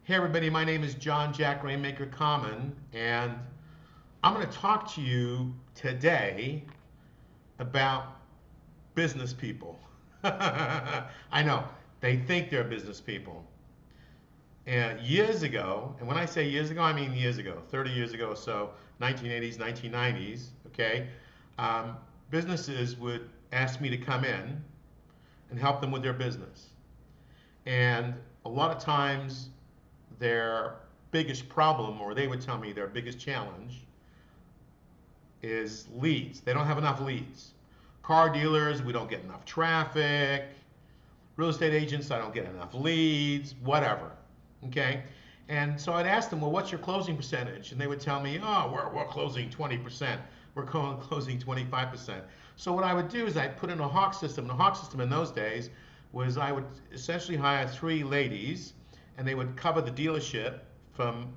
Hey everybody, my name is John Jack Rainmaker Common, and I'm going to talk to you today about business people. I know, they think they're business people. And years ago, and when I say years ago, I mean years ago, 30 years ago or so, 1980s, 1990s, okay, businesses would ask me to come in and help them with their business. And a lot of times their biggest problem, or they would tell me their biggest challenge, is leads. They don't have enough leads. Car dealers, we don't get enough traffic. Real estate agents, I don't get enough leads, whatever. Okay? And so I'd ask them, well, what's your closing percentage? And they would tell me, oh, we're closing 20%. We're closing 25%. So what I would do is I'd put in a hawk system. And a hawk system in those days was I would essentially hire 3 ladies, and they would cover the dealership from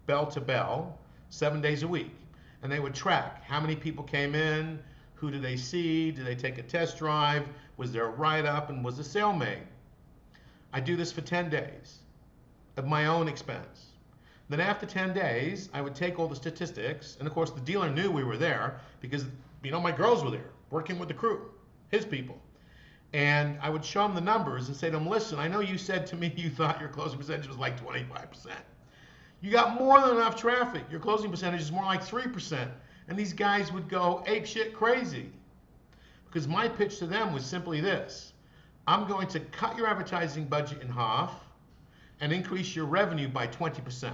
bell to bell 7 days a week. And they would track how many people came in, who did they see, did they take a test drive, was there a write-up, and was the sale made. I do this for 10 days at my own expense. Then after 10 days, I would take all the statistics, and of course the dealer knew we were there because, my girls were there working with the crew, his people. And I would show them the numbers and say to them, listen, I know you said to me you thought your closing percentage was like 25%. You got more than enough traffic. Your closing percentage is more like 3%. And these guys would go apeshit crazy. Because my pitch to them was simply this. I'm going to cut your advertising budget in half and increase your revenue by 20%.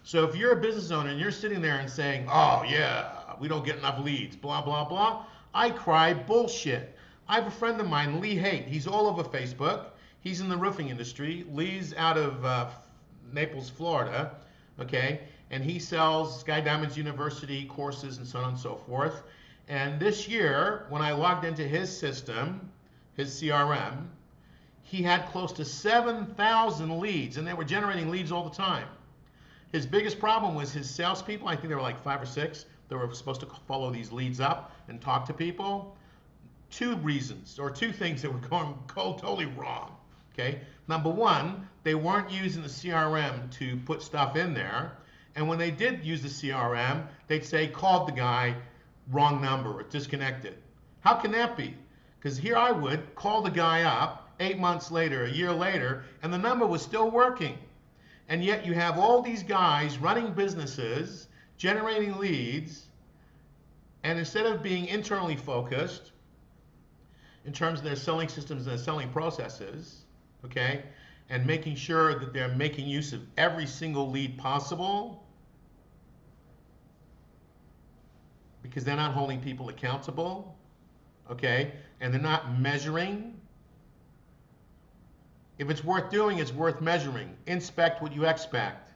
So if you're a business owner and you're sitting there and saying, oh yeah, we don't get enough leads, blah, blah, blah, I cry bullshit. I have a friend of mine, Lee Haight. He's all over Facebook. He's in the roofing industry. Lee's out of Naples, Florida, okay? And he sells Sky Diamonds University courses and so on and so forth. And this year, when I logged into his system, his CRM, he had close to 7,000 leads, and they were generating leads all the time. His biggest problem was his salespeople. I think there were like 5 or 6. They were supposed to follow these leads up and talk to people. 2 reasons, or 2 things that were going totally wrong. Okay. Number 1, they weren't using the CRM to put stuff in there. And when they did use the CRM, they'd say, called the guy, wrong number, or disconnected. How can that be? Because here I would call the guy up 8 months later, a year later, and the number was still working. And yet you have all these guys running businesses, generating leads, and instead of being internally focused in terms of their selling systems and their selling processes, okay, and making sure that they're making use of every single lead possible, because they're not holding people accountable, okay, and they're not measuring. If it's worth doing, it's worth measuring. Inspect what you expect.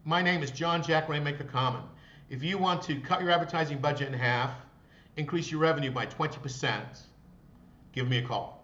My name is John Jack Rainmaker Common. If you want to cut your advertising budget in half, increase your revenue by 20%, give me a call.